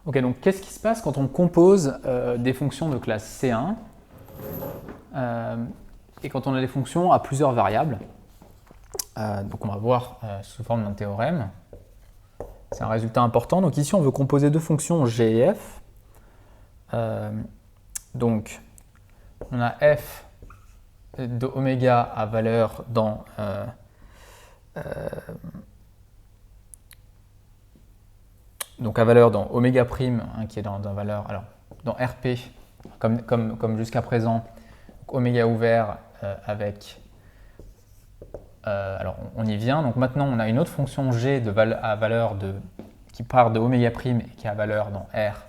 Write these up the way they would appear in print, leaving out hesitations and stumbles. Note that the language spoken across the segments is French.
Ok, donc qu'est-ce qui se passe quand on compose des fonctions de classe C1 et quand on a des fonctions à plusieurs variables? Donc on va voir sous forme d'un théorème. C'est un résultat important. Donc ici, on veut composer deux fonctions G et F. Donc on a F de oméga à valeur dans donc à valeur dans oméga prime, hein, qui est dans valeur, alors dans RP, comme jusqu'à présent, oméga ouvert avec, alors on y vient, donc maintenant on a une autre fonction G à valeur qui part de oméga prime et qui a valeur dans R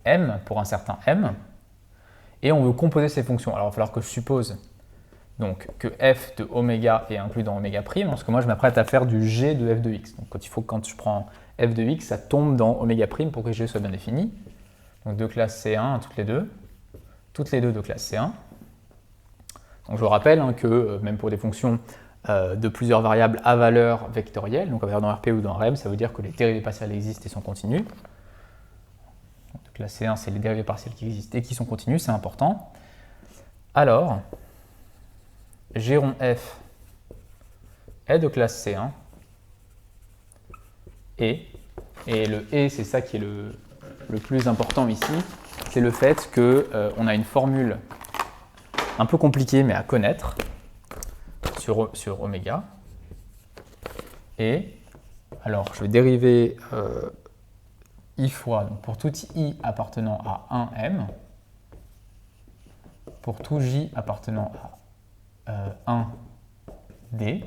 M pour un certain M, et on veut composer ces fonctions. Alors il va falloir que je suppose donc, que f de oméga est inclus dans oméga prime, parce que moi je m'apprête à faire du g de f de x. Donc quand je prends f de x, ça tombe dans oméga prime pour que g soit bien défini. Donc de classe C1 toutes les deux de classe C1. Donc je vous rappelle que même pour des fonctions de plusieurs variables à valeur vectorielle, donc à valeur dans RP ou dans RM, ça veut dire que les dérivées partielles existent et sont continues. Donc de classe C1, c'est les dérivées partielles qui existent et qui sont continues, c'est important. Alors, G rond F est de classe C1 et le et, c'est ça qui est le plus important ici, c'est le fait qu'on a une formule un peu compliquée mais à connaître sur oméga. Et alors je vais dériver i fois, donc pour tout i appartenant à 1m, pour tout j appartenant à 1d.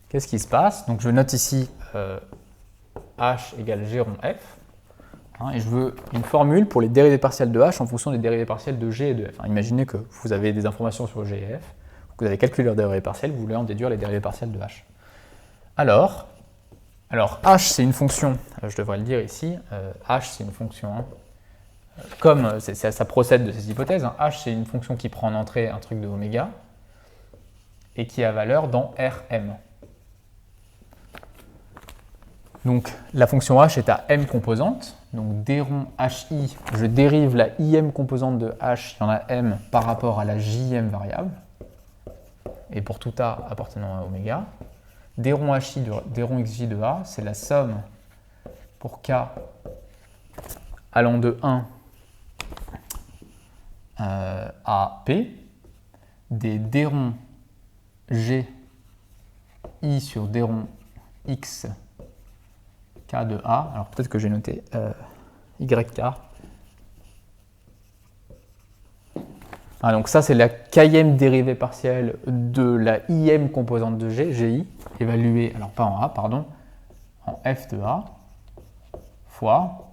Qu'est-ce qui se passe? Donc je note ici h égale g rond f. Et je veux une formule pour les dérivées partielles de h en fonction des dérivées partielles de g et de f. Imaginez que vous avez des informations sur g et f, que vous avez calculé leurs dérivées partielles, vous voulez en déduire les dérivées partielles de h. Alors h c'est une fonction, je devrais le dire ici, h c'est une fonction, comme ça procède de ces hypothèses, h c'est une fonction qui prend en entrée un truc de oméga et qui a valeur dans Rm. Donc la fonction h est à m composantes, donc d rond hi, je dérive la im composante de h, il y en a m par rapport à la jm variable, et pour tout a appartenant à oméga. D rond hi de d rond xj de a, c'est la somme pour k allant de 1 à p des d rond g i sur d rond x k de a. Alors peut-être que j'ai noté yk. Donc ça c'est la kème dérivée partielle de la im composante de g, gi, évaluée, alors pas en a, pardon, en f de a, fois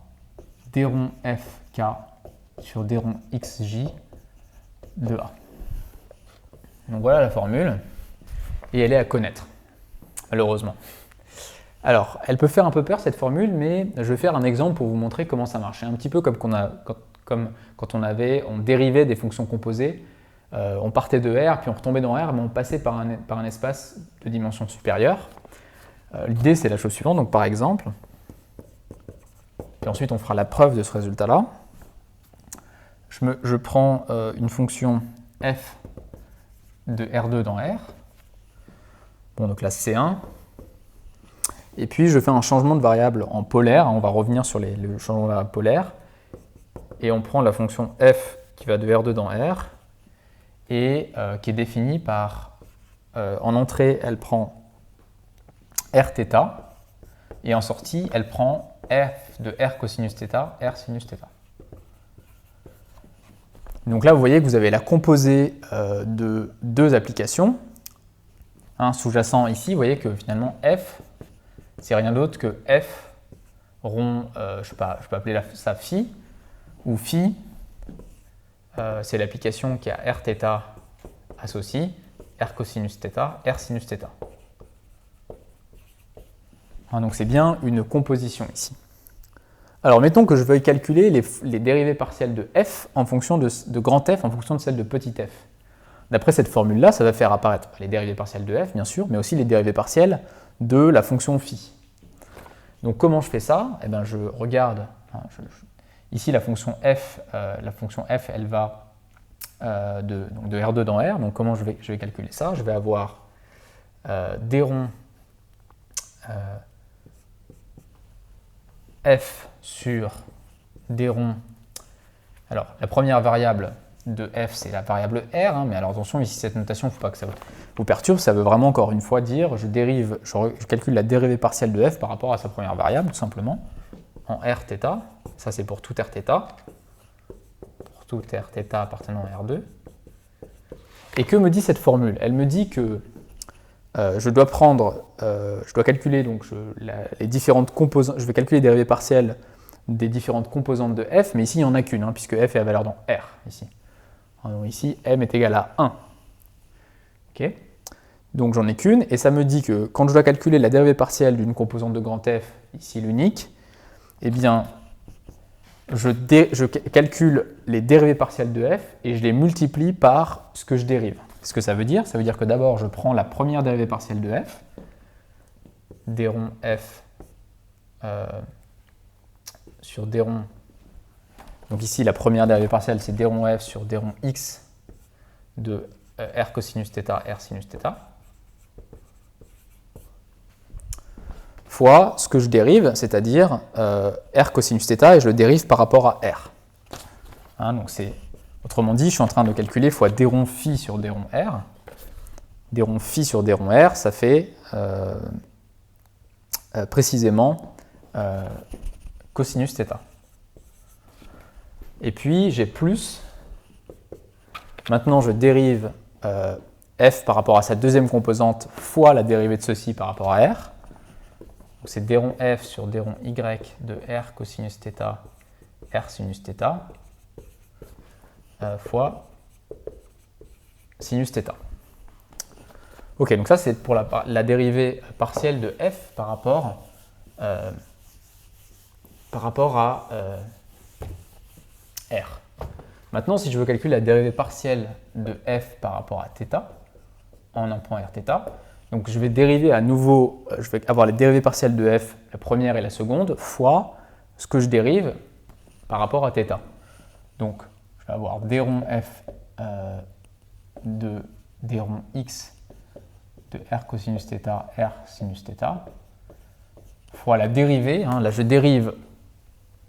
d rond fk sur d rond xj de a. Donc voilà la formule, et elle est à connaître, malheureusement. Alors, elle peut faire un peu peur cette formule, mais je vais faire un exemple pour vous montrer comment ça marche. C'est un petit peu comme quand on dérivait des fonctions composées, on partait de R, puis on retombait dans R, mais on passait par un espace de dimension supérieure. L'idée, c'est la chose suivante, donc par exemple, puis ensuite on fera la preuve de ce résultat-là. Je prends une fonction f de R2 dans R, bon, donc classe C1, et puis je fais un changement de variable en polaire, on va revenir sur le changement de variable polaire, et on prend la fonction f qui va de R2 dans R, et qui est définie par, en entrée, elle prend Rθ, et en sortie, elle prend f de R cosinus θ, R sinus θ. Donc là, vous voyez que vous avez la composée de deux applications. Sous-jacent ici, vous voyez que finalement f, c'est rien d'autre que f rond, je peux appeler ça phi, où phi, c'est l'application qui a Rθ associé, R cosinus θ, R sinus θ. Donc c'est bien une composition ici. Alors mettons que je veuille calculer les dérivées partielles de f en fonction de grand f en fonction de celle de petit f. D'après cette formule-là, ça va faire apparaître les dérivées partielles de f, bien sûr, mais aussi les dérivées partielles de la fonction phi. Donc comment je fais ça? Eh bien, je regarde, ici la fonction f, elle va donc de R2 dans R. Donc comment je vais calculer ça? Je vais avoir d'rond f sur d'rond. Alors la première variable de f, c'est la variable r, mais alors attention, ici cette notation, il ne faut pas que ça vous perturbe, ça veut vraiment encore une fois dire, je calcule la dérivée partielle de f par rapport à sa première variable, tout simplement, en rθ, ça c'est pour tout rθ, appartenant à R2. Et que me dit cette formule? Elle me dit que je dois calculer donc les différentes composantes, je vais calculer les dérivées partielles des différentes composantes de f, mais ici il n'y en a qu'une, puisque f est la valeur dans R, ici. Donc ici, m est égal à 1. Okay. Donc j'en ai qu'une, et ça me dit que quand je dois calculer la dérivée partielle d'une composante de grand F, ici l'unique, eh bien, je calcule les dérivées partielles de f et je les multiplie par ce que je dérive. Ce que ça veut dire que d'abord je prends la première dérivée partielle de f, d'rond f sur d'rond. Donc ici, la première dérivée partielle, c'est d'rond f sur d'rond x de r cosinus θ, r sinus θ, fois ce que je dérive, c'est-à-dire r cosinus θ, et je le dérive par rapport à r. Donc autrement dit, je suis en train de calculer fois d'rond phi sur d'rond r. D'rond phi sur d'rond r, ça fait précisément cosinus θ. Et puis j'ai plus, maintenant je dérive f par rapport à sa deuxième composante fois la dérivée de ceci par rapport à r. C'est d'rond f sur d'rond y de r cosinus θ, r sinus θ, fois sinus θ. Ok, donc ça c'est pour la dérivée partielle de f par rapport à R. Maintenant, si je veux calculer la dérivée partielle de f par rapport à θ, en un point rθ, donc je vais dériver à nouveau, je vais avoir les dérivées partielles de f, la première et la seconde, fois ce que je dérive par rapport à θ. Donc, je vais avoir d'rond f de d'rond x de r cosinus θ, r sinus θ, fois la dérivée, là je dérive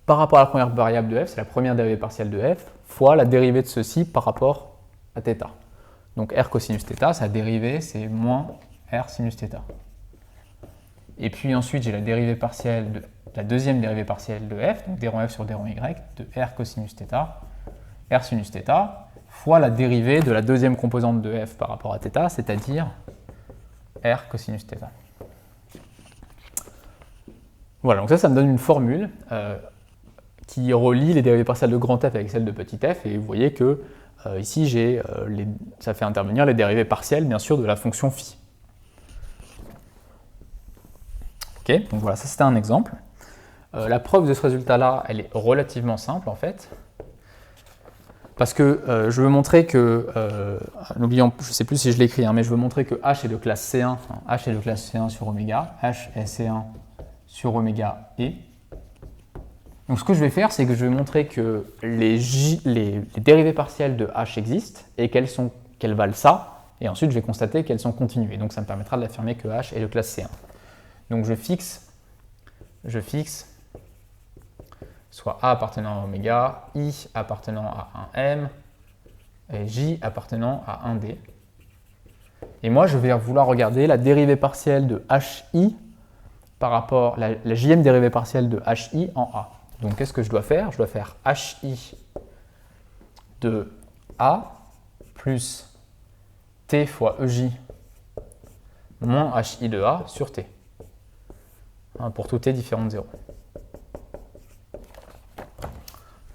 par rapport à la première variable de f, c'est la première dérivée partielle de f, fois la dérivée de ceci par rapport à θ. Donc r cosinus θ, sa dérivée, c'est moins r sinus θ. Et puis ensuite, j'ai la dérivée partielle la deuxième dérivée partielle de f, donc d'rond f sur d'rond y, de r cosinus θ, r sinus θ, fois la dérivée de la deuxième composante de f par rapport à θ, c'est-à-dire r cosinus θ. Voilà, donc ça me donne une formule qui relie les dérivées partielles de grand F avec celles de petit f, et vous voyez que ici, ça fait intervenir les dérivées partielles, bien sûr, de la fonction phi. Ok, donc voilà, ça c'était un exemple. La preuve de ce résultat-là, elle est relativement simple, en fait, parce que je veux montrer que, n'oublions, je ne sais plus si je l'écris, mais je veux montrer que h est de classe C1, h est de classe C1 sur oméga, h est C1 sur oméga e. Donc ce que je vais faire, c'est que je vais montrer que les dérivées partielles de h existent et qu'elles valent ça, et ensuite je vais constater qu'elles sont continues. Donc ça me permettra d'affirmer que h est de classe C1. Donc je fixe soit a appartenant à oméga, i appartenant à 1m, et j appartenant à 1d. Et moi, je vais vouloir regarder la dérivée partielle de hi par rapport à la jème dérivée partielle de hi en a. Donc, qu'est-ce que je dois faire? Je dois faire hi de a plus t fois ej moins hi de a sur t, pour tout t différent de 0.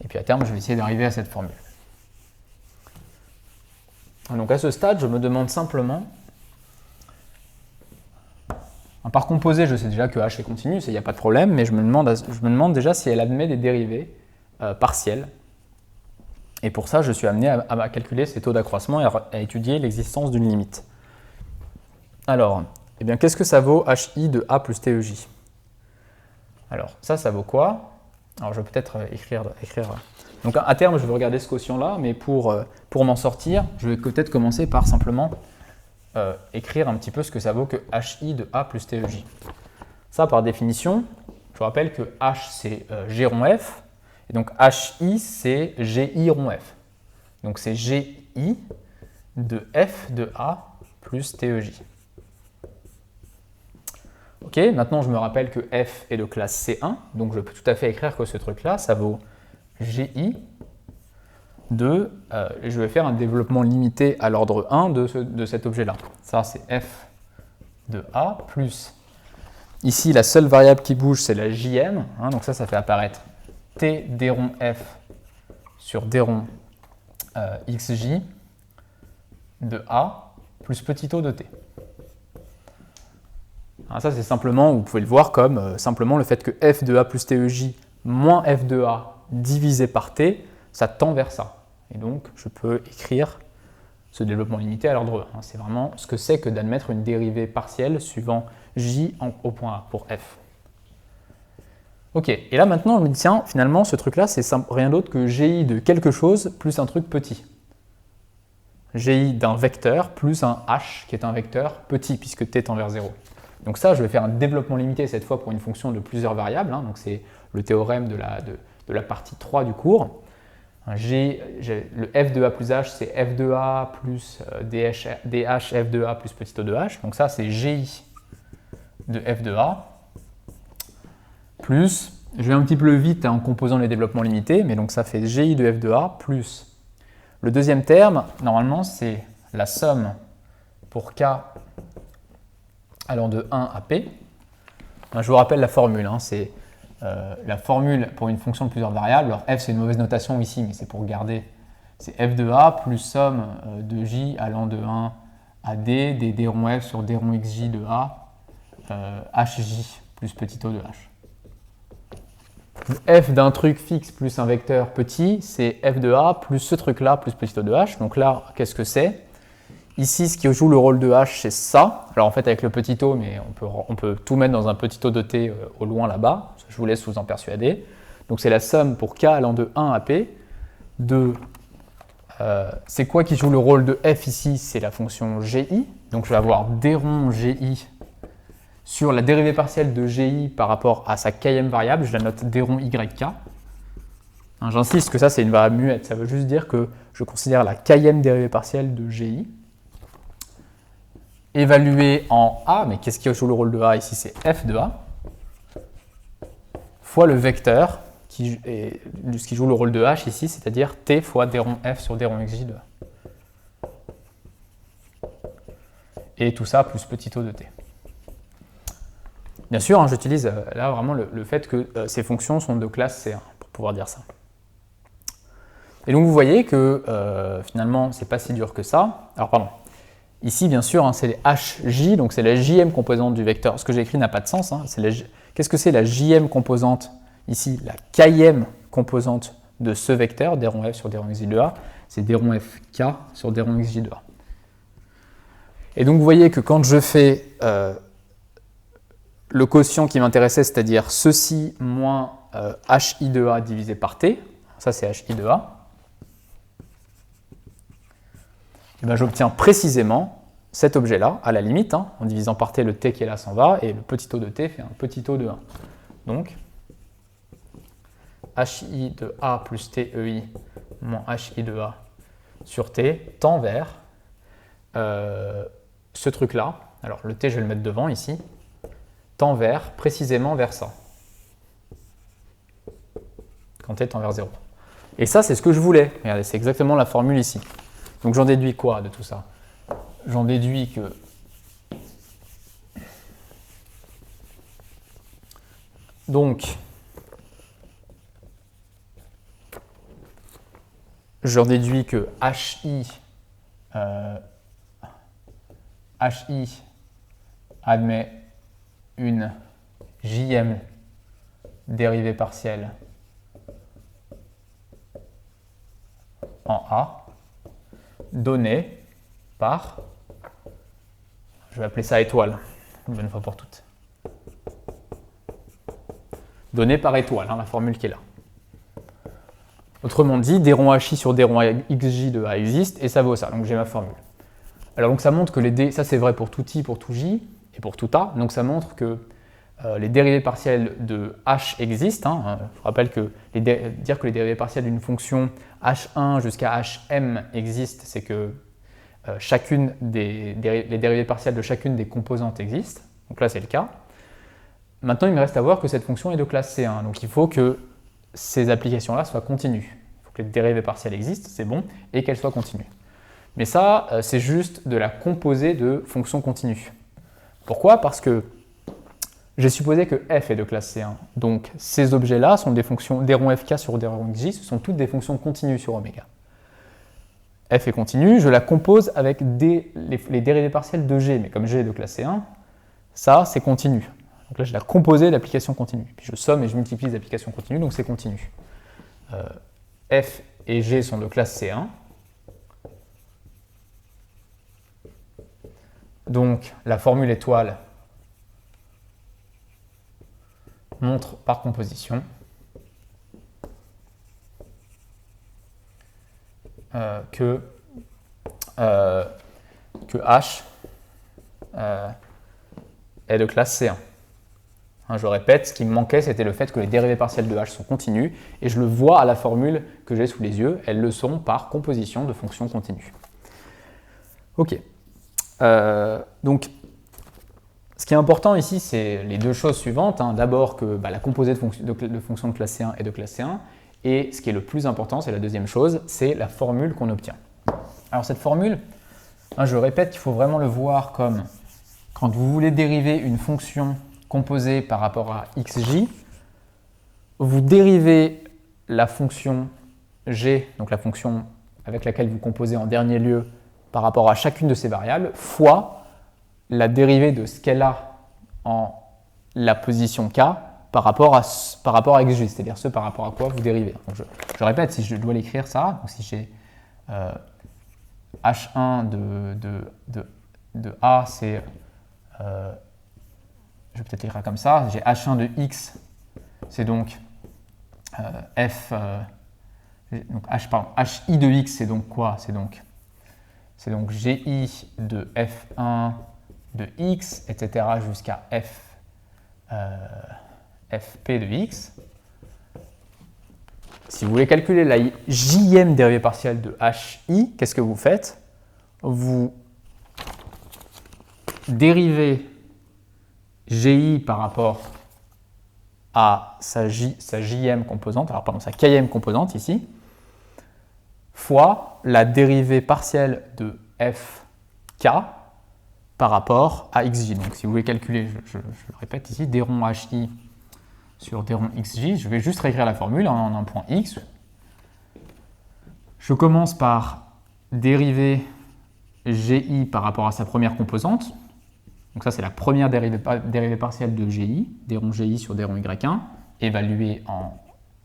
Et puis à terme, je vais essayer d'arriver à cette formule. Donc à ce stade, je me demande simplement, par composé, je sais déjà que h est continu, il n'y a pas de problème, mais je me demande déjà si elle admet des dérivées partielles. Et pour ça, je suis amené à calculer ces taux d'accroissement et à étudier l'existence d'une limite. Alors, qu'est-ce que ça vaut hi de a plus tej? Alors ça vaut quoi? Alors je vais peut-être écrire. Donc à terme, je vais regarder ce quotient-là, mais pour m'en sortir, je vais peut-être commencer par simplement écrire un petit peu ce que ça vaut que hi de a plus tej. Ça, par définition, je vous rappelle que h, c'est g rond f, et donc hi, c'est gi rond f. Donc c'est gi de f de a plus tej. Ok, maintenant je me rappelle que f est de classe C1, donc je peux tout à fait écrire que ce truc-là, ça vaut gi de, je vais faire un développement limité à l'ordre 1 de cet objet-là. Ça, c'est f de a plus, ici, la seule variable qui bouge, c'est la jm, hein, donc ça fait apparaître t d rond f sur d rond xj de a plus petit o de t. Alors ça, c'est simplement, vous pouvez le voir comme simplement le fait que f de a plus tej moins f de a divisé par t, ça tend vers ça. Et donc, je peux écrire ce développement limité à l'ordre 1. C'est vraiment ce que c'est que d'admettre une dérivée partielle suivant j au point A pour f. Ok, et là maintenant, je me dis, tiens, finalement, ce truc-là, c'est rien d'autre que gi de quelque chose plus un truc petit. Gi d'un vecteur plus un h qui est un vecteur petit, puisque t tend vers 0. Donc ça, je vais faire un développement limité cette fois pour une fonction de plusieurs variables. Hein, donc c'est le théorème de la partie 3 du cours. Le f de a plus h, c'est f de a plus dh f de a plus petit o de h. Donc ça, c'est gi de f de a plus, je vais un petit peu vite en composant les développements limités, mais donc ça fait gi de f de a plus. Le deuxième terme, normalement, c'est la somme pour k allant de 1 à p. Je vous rappelle la formule, hein, c'est la formule pour une fonction de plusieurs variables. Alors f, c'est une mauvaise notation ici, mais c'est pour garder. C'est f de a plus somme de j allant de 1 à d, d rond f sur d rond xj de a, hj plus petit o de h. F d'un truc fixe plus un vecteur petit, c'est f de a plus ce truc-là plus petit o de h. Donc là, qu'est-ce que c'est? Ici, ce qui joue le rôle de h, c'est ça. Alors en fait, avec le petit o, mais on peut tout mettre dans un petit o de t au loin là-bas. Je vous laisse vous en persuader. Donc c'est la somme pour k allant de 1 à p de... c'est quoi qui joue le rôle de f ici? C'est la fonction gi. Donc je vais avoir d rond gi sur la dérivée partielle de gi par rapport à sa kème variable. Je la note d rond yk. Hein, j'insiste que ça, c'est une variable muette. Ça veut juste dire que je considère la kème dérivée partielle de gi évaluée en a, mais qu'est-ce qui joue le rôle de a ici? C'est f de a, fois le vecteur qui joue le rôle de h ici, c'est-à-dire t fois d rond f sur d rond xj de a. Et tout ça plus petit o de t. Bien sûr, hein, j'utilise là vraiment le fait que ces fonctions sont de classe C1 pour pouvoir dire ça. Et donc vous voyez que finalement, c'est pas si dur que ça. Alors pardon. Ici, bien sûr, hein, c'est les hj, donc c'est la jm composante du vecteur. Ce que j'ai écrit n'a pas de sens. Hein. Qu'est-ce que c'est la jm composante? Ici, la km composante de ce vecteur, d rond f sur d rond xj de a, c'est d rond fk sur d rond xj de a. Et donc vous voyez que quand je fais le quotient qui m'intéressait, c'est-à-dire ceci moins hi de a divisé par t, ça c'est hi de a, et bien j'obtiens précisément cet objet-là, à la limite, hein, en divisant par t, le t qui est là s'en va, et le petit o de t fait un petit o de 1. Donc, hi de a plus tei moins hi de a sur t tend vers ce truc-là. Alors le t, je vais le mettre devant ici, tend vers, précisément vers ça, quand t tend vers 0. Et ça, c'est ce que je voulais. Regardez, c'est exactement la formule ici. Donc j'en déduis quoi de tout ça? J'en déduis que donc j'en déduis que hi admet une jm dérivée partielle en a donnée par, je vais appeler ça étoile, une bonne fois pour toutes. donné par étoile, hein, la formule qui est là. Autrement dit, d rond hi sur d rond xj de a existe, et ça vaut ça, donc j'ai ma formule. Alors donc ça montre que les d, ça c'est vrai pour tout i, pour tout j, et pour tout a, donc ça montre que les dérivées partielles de h existent. Hein. Je rappelle que dire que les dérivées partielles d'une fonction h1 jusqu'à hm existent, c'est que les dérivées partielles de chacune des composantes existent. Donc là, c'est le cas. Maintenant, il me reste à voir que cette fonction est de classe C1. Donc il faut que ces applications-là soient continues. Il faut que les dérivées partielles existent, c'est bon, et qu'elles soient continues. Mais ça, c'est juste de la composée de fonctions continues. Pourquoi? Parce que j'ai supposé que f est de classe C1. Donc ces objets-là sont des fonctions d rond fk sur d rond xj, ce sont toutes des fonctions continues sur oméga. F est continue, je la compose avec les dérivées partielles de g, mais comme g est de classe C1, ça c'est continu. Donc là, je l'ai composé d'applications continues. Puis je somme et je multiplie les applications continues, donc c'est continu. F et G sont de classe C1. Donc la formule étoile montre par composition que H est de classe C1. Je répète, ce qui me manquait, c'était le fait que les dérivées partielles de h sont continues, et je le vois à la formule que j'ai sous les yeux, elles le sont par composition de fonctions continues. Ok. Donc, ce qui est important ici, c'est les deux choses suivantes. D'abord que la composée de fonctions de classe C1 est de classe C1, et ce qui est le plus important, c'est la deuxième chose, c'est la formule qu'on obtient. Alors cette formule, je répète qu'il faut vraiment le voir comme quand vous voulez dériver une fonction composée par rapport à xj, vous dérivez la fonction g, donc la fonction avec laquelle vous composez en dernier lieu par rapport à chacune de ces variables, fois la dérivée de ce qu'elle a en la position k par rapport à xj, c'est-à-dire ce par rapport à quoi vous dérivez. Donc je répète, si je dois l'écrire ça, donc si j'ai h1 de a, c'est je vais peut-être l'écrire comme ça, j'ai h1 de x, c'est donc f, donc hi de x, c'est donc quoi? C'est donc gi de f1 de x, etc. jusqu'à fp de x. Si vous voulez calculer la jème dérivée partielle de hi, qu'est-ce que vous faites? Vous dérivez gi par rapport à sa jème composante, alors pardon, sa kème composante ici, fois la dérivée partielle de fk par rapport à xj. Donc si vous voulez calculer, je le répète ici, d rond hi sur d rond xj, je vais juste réécrire la formule en un point x. Je commence par dériver gi par rapport à sa première composante. Donc ça, c'est la première dérivée partielle de gi, d rond gi sur d rond y1, évaluée en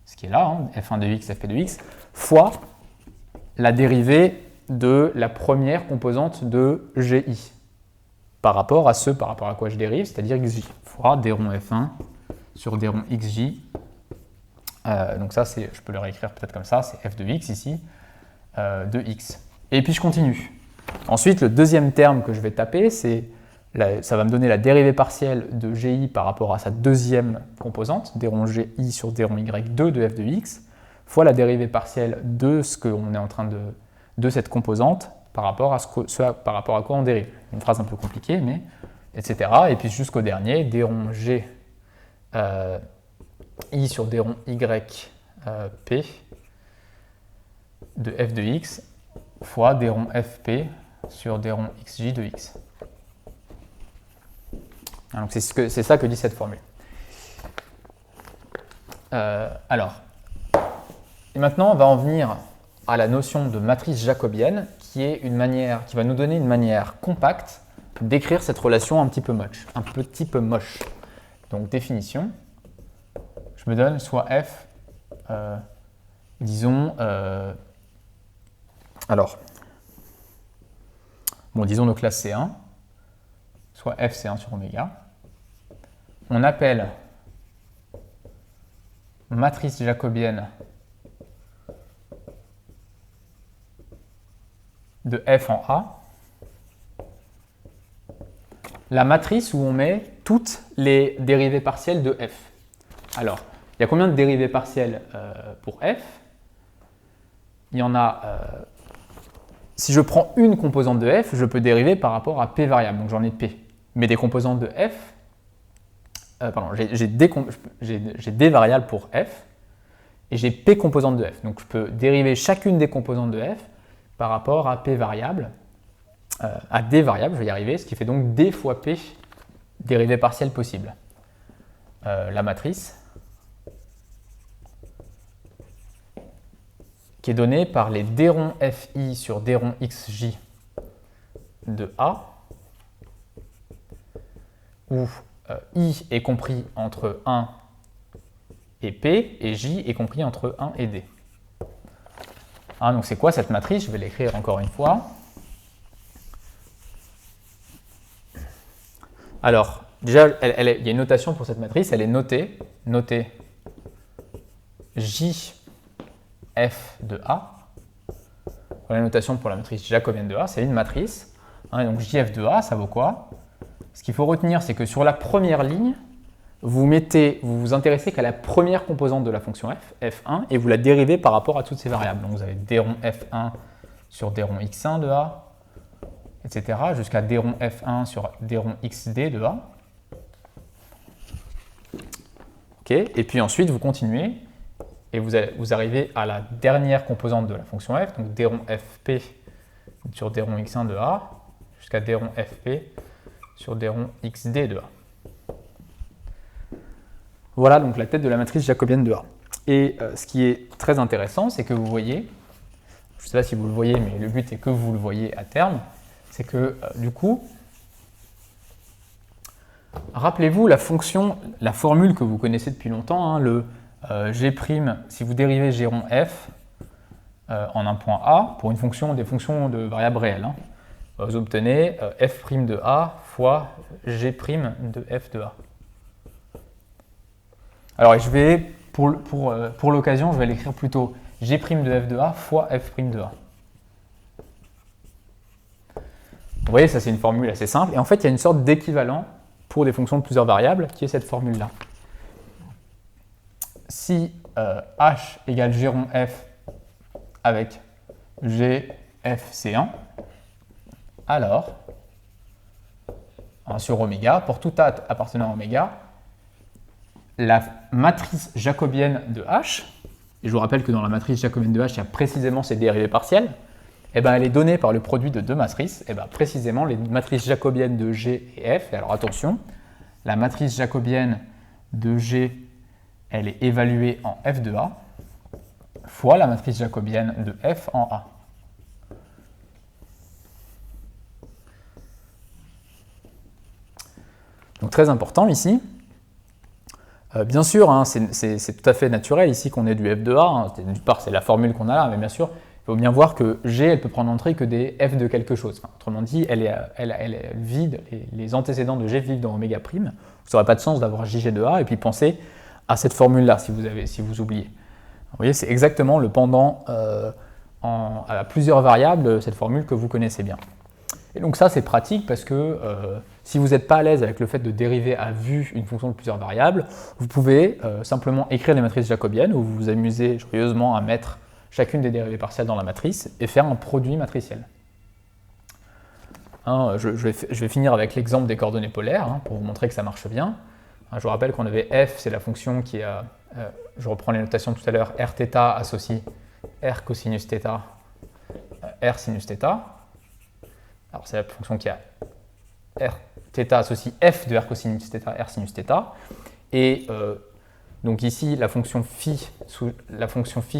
ce qui est là, f1 de x, fp de x, fois la dérivée de la première composante de gi, par rapport à quoi je dérive, c'est-à-dire xj, fois d rond f1 sur d rond xj. Donc ça, je peux le réécrire peut-être comme ça, c'est f de x ici, de x. Et puis je continue. Ensuite, le deuxième terme que je vais taper, ça va me donner la dérivée partielle de gi par rapport à sa deuxième composante, d rond gi sur d rond y2 de f de x, fois la dérivée partielle de ce qu'on est en train de cette composante par rapport à par rapport à quoi on dérive. Une phrase un peu compliquée, mais etc. Et puis jusqu'au dernier, d rond g i sur d rond y p de f de x fois d rond fp sur d rond xj de x. Donc c'est ça que dit cette formule. Et maintenant, on va en venir à la notion de matrice jacobienne, qui va nous donner une manière compacte d'écrire cette relation un petit peu moche. Donc définition, je me donne soit f, disons de classe C1, soit f C1 sur oméga. On appelle matrice jacobienne de f en A, la matrice où on met toutes les dérivées partielles de f. Alors, il y a combien de dérivées partielles pour f? Il y en a, si je prends une composante de f, je peux dériver par rapport à p variables, donc j'en ai p. Mais des composantes de f, j'ai des variables pour f, et j'ai p composantes de f. Donc je peux dériver chacune des composantes de f par rapport à p variables, à d variables, je vais y arriver, ce qui fait donc d fois p dérivées partielles possibles. La matrice qui est donnée par les d rond fi sur d rond xj de A, où i est compris entre 1 et p, et j est compris entre 1 et d. Donc c'est quoi cette matrice? Je vais l'écrire encore une fois. Alors, déjà, il y a une notation pour cette matrice, elle est notée JF de A. Voilà la notation pour la matrice jacobienne de A, c'est une matrice. Donc JF de A, ça vaut quoi? Ce qu'il faut retenir, c'est que sur la première ligne, vous vous intéressez qu'à la première composante de la fonction f, f1, et vous la dérivez par rapport à toutes ces variables. Donc vous avez d rond f1 sur d rond x1 de A, etc., jusqu'à d rond f1 sur d rond xd de A. Okay. Et puis ensuite, vous continuez, et vous arrivez à la dernière composante de la fonction f, donc d rond fp sur d rond x1 de A, jusqu'à d rond fp sur d rond xd de A. Voilà donc la tête de la matrice jacobienne de A. Et ce qui est très intéressant, c'est que vous voyez, je ne sais pas si vous le voyez, mais le but est que vous le voyez à terme, c'est que du coup, rappelez-vous la formule que vous connaissez depuis longtemps, le g', si vous dérivez g rond f en un point A, pour des fonctions de variables réelles, vous obtenez f' de A fois g' de f de A. Alors, je vais, pour l'occasion, je vais l'écrire plutôt g' de f de A fois f' de A. Vous voyez, ça c'est une formule assez simple. Et en fait, il y a une sorte d'équivalent pour des fonctions de plusieurs variables, qui est cette formule-là. Si h égale g rond f avec g f c1, alors, sur oméga, pour tout A appartenant à oméga, la matrice jacobienne de H, et je vous rappelle que dans la matrice jacobienne de H, il y a précisément ces dérivées partielles, elle est donnée par le produit de deux matrices, précisément les matrices jacobiennes de G et F. Et alors attention, la matrice jacobienne de G, elle est évaluée en F de A, fois la matrice jacobienne de F en A. Donc très important ici. Bien sûr, c'est tout à fait naturel ici qu'on ait du f de A. D'une part, c'est la formule qu'on a là, mais bien sûr, il faut bien voir que G, elle peut prendre entrée que des f de quelque chose. Autrement dit, elle vide, les antécédents de G vivent dans oméga prime. Ça n'aurait pas de sens d'avoir JG de A et puis penser à cette formule-là si vous oubliez. Vous voyez, c'est exactement le pendant à plusieurs variables, cette formule que vous connaissez bien. Et donc ça, c'est pratique parce que si vous n'êtes pas à l'aise avec le fait de dériver à vue une fonction de plusieurs variables, vous pouvez simplement écrire des matrices jacobiennes où vous vous amusez joyeusement à mettre chacune des dérivées partielles dans la matrice et faire un produit matriciel. Je vais finir avec l'exemple des coordonnées polaires pour vous montrer que ça marche bien. Je vous rappelle qu'on avait f, c'est la fonction qui a, je reprends les notations tout à l'heure, rθ associe r cosinus θ, r sinus θ. Alors c'est la fonction qui a rθ associe f de r cosinus θ, r sinus θ. Et donc ici, la fonction phi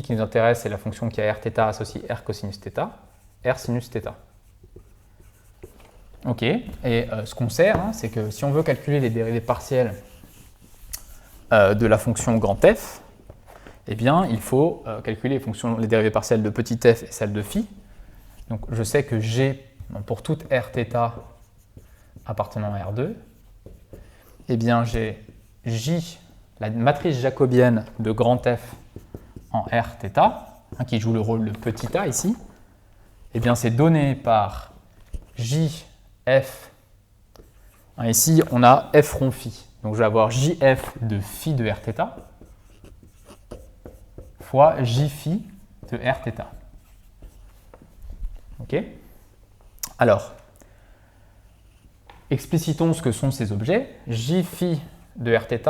qui nous intéresse, c'est la fonction qui a rθ associe r cosinus θ, r sinus θ. Ok, et ce qu'on sait, c'est que si on veut calculer les dérivées partielles de la fonction grand f, eh bien, il faut calculer les dérivées partielles de petit f et celles de phi. Donc je sais que g, pour toute rθ appartenant à R2, eh bien j'ai j la matrice jacobienne de grand F en Rθ, qui joue le rôle de petit a ici, eh bien c'est donné par JF. Ici, on a F rond phi. Donc je vais avoir JF de phi de Rθ fois J phi de Rθ. Ok? Alors, explicitons ce que sont ces objets. J phi de Rθ,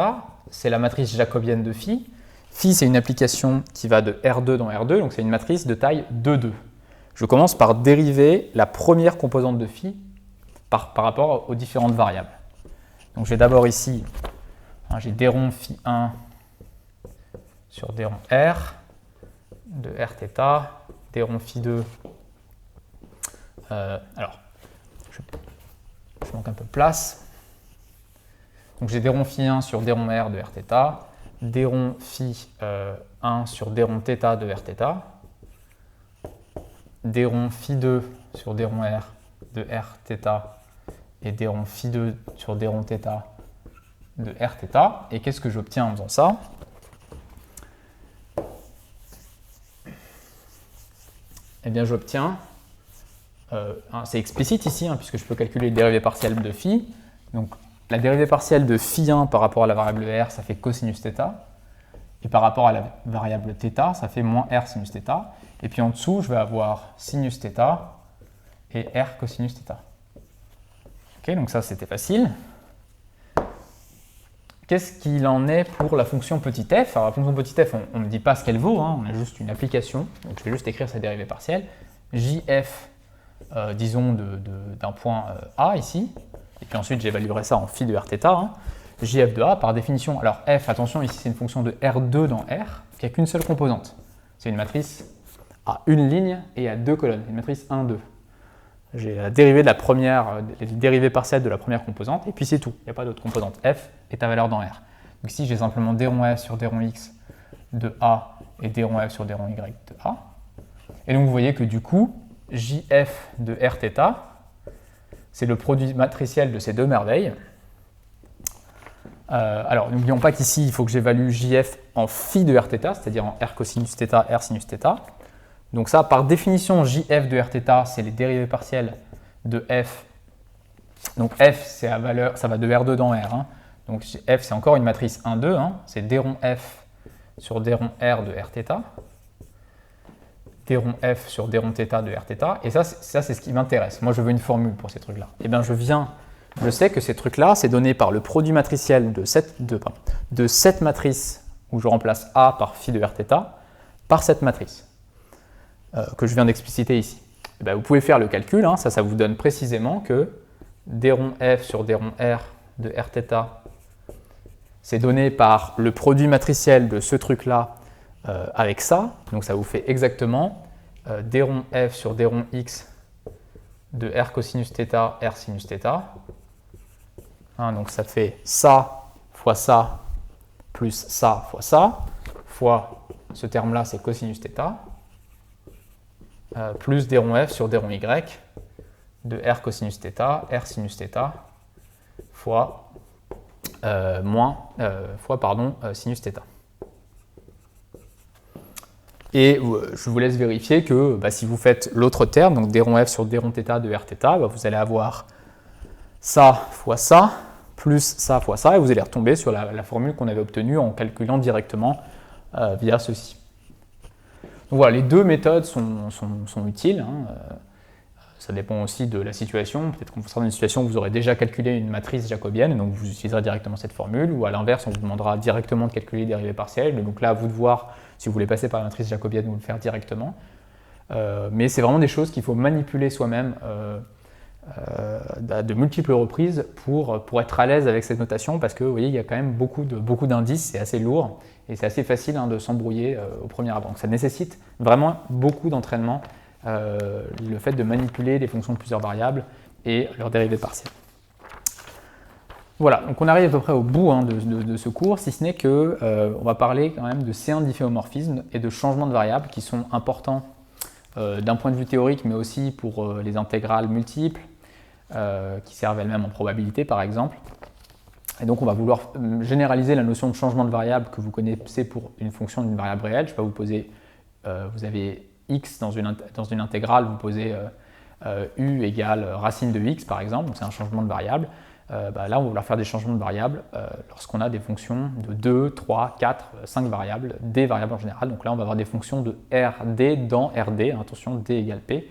c'est la matrice jacobienne de phi. Phi, c'est une application qui va de R2 dans R2, donc c'est une matrice de taille 2,2. Je commence par dériver la première composante de phi par rapport aux différentes variables. Donc j'ai d'abord ici, j'ai d rond phi 1 sur d rond R de Rθ, d rond phi 2. Alors, je manque un peu de place. Donc j'ai d rond phi 1 sur d rond R de Rθ, d rond phi 1 sur d rond θ de Rθ, d rond phi 2 sur d rond R de Rθ et d rond phi 2 sur d rond θ de Rθ. Et qu'est-ce que j'obtiens en faisant ça? Eh bien j'obtiens, c'est explicite ici, puisque je peux calculer les dérivées partielles de phi. Donc la dérivée partielle de phi 1 par rapport à la variable R, ça fait cosinus θ. Et par rapport à la variable θ, ça fait moins R sinus θ. Et puis en dessous, je vais avoir sinus θ et R cosinus θ. Ok, donc ça c'était facile. Qu'est-ce qu'il en est pour la fonction petit f? Alors la fonction petit f, on ne dit pas ce qu'elle vaut, on a juste une application. Donc je vais juste écrire sa dérivée partielle. JF, disons, d'un point A ici. Et puis ensuite j'évaluerai ça en phi de Rθ. JF de A, par définition, alors f, attention, ici c'est une fonction de R2 dans R, qui n'a qu'une seule composante. C'est une matrice à une ligne et à deux colonnes, une matrice 1, 2. J'ai la dérivée de la première, les dérivées partielles de la première composante, et puis c'est tout, il n'y a pas d'autre composante. F est à valeur dans R. Donc ici j'ai simplement d rond f sur d rond x de A et d rond f sur d rond y de A. Et donc vous voyez que du coup, JF de Rθ, c'est le produit matriciel de ces deux merveilles. Alors, n'oublions pas qu'ici, il faut que j'évalue JF en phi de Rθ, c'est-à-dire en R cosinus θ, R sinus θ. Donc ça, par définition, JF de Rθ, c'est les dérivées partielles de f. Donc f, c'est à valeur, ça va de R2 dans R. Donc f, c'est encore une matrice 1, 2. C'est d rond f sur d rond R de Rθ. D rond f sur d rond θ de Rθ. Et ça c'est ce qui m'intéresse. Moi, je veux une formule pour ces trucs-là. Eh bien, je sais que ces trucs-là, c'est donné par le produit matriciel de cette matrice où je remplace A par phi de Rθ par cette matrice que je viens d'expliciter ici. Et bien, vous pouvez faire le calcul, ça vous donne précisément que d rond f sur d rond R de Rθ, c'est donné par le produit matriciel de ce truc-là avec ça. Donc ça vous fait exactement d rond f sur d rond x de R cosinus θ, R sinus θ. Donc ça fait ça fois plus ça fois ça, fois ce terme-là, c'est cosinus θ, plus d rond f sur d rond y de R cosinus θ, R sinus θ, fois sinus θ. Et je vous laisse vérifier que si vous faites l'autre terme, donc d rond f sur d rond θ de Rθ, vous allez avoir ça fois ça, plus ça fois ça, et vous allez retomber sur la formule qu'on avait obtenue en calculant directement via ceci. Donc voilà, les deux méthodes sont utiles. Ça dépend aussi de la situation. Peut-être qu'on sera dans une situation où vous aurez déjà calculé une matrice jacobienne, et donc vous utiliserez directement cette formule, ou à l'inverse, on vous demandera directement de calculer les dérivées partielles. Donc là, à vous de voir si vous voulez passer par la matrice jacobienne ou le faire directement. Mais c'est vraiment des choses qu'il faut manipuler soi-même de multiples reprises pour être à l'aise avec cette notation, parce que vous voyez, il y a quand même beaucoup d'indices, c'est assez lourd, et c'est assez facile de s'embrouiller au premier abord. Donc ça nécessite vraiment beaucoup d'entraînement, le fait de manipuler des fonctions de plusieurs variables et leurs dérivées partielles. Voilà, donc on arrive à peu près au bout de ce cours, si ce n'est que on va parler quand même de C1 difféomorphisme et de changements de variables qui sont importants d'un point de vue théorique, mais aussi pour les intégrales multiples, qui servent elles-mêmes en probabilité par exemple. Et donc on va vouloir généraliser la notion de changement de variable que vous connaissez pour une fonction d'une variable réelle. Je vais vous poser, vous avez x dans une intégrale, vous posez u égale racine de x par exemple, donc c'est un changement de variable. Là on va vouloir faire des changements de variables lorsqu'on a des fonctions de 2, 3, 4, 5 variables, des variables en général. Donc là on va avoir des fonctions de RD dans RD, attention D égale P.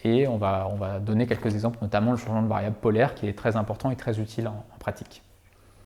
Et on va donner quelques exemples, notamment le changement de variable polaire qui est très important et très utile en pratique.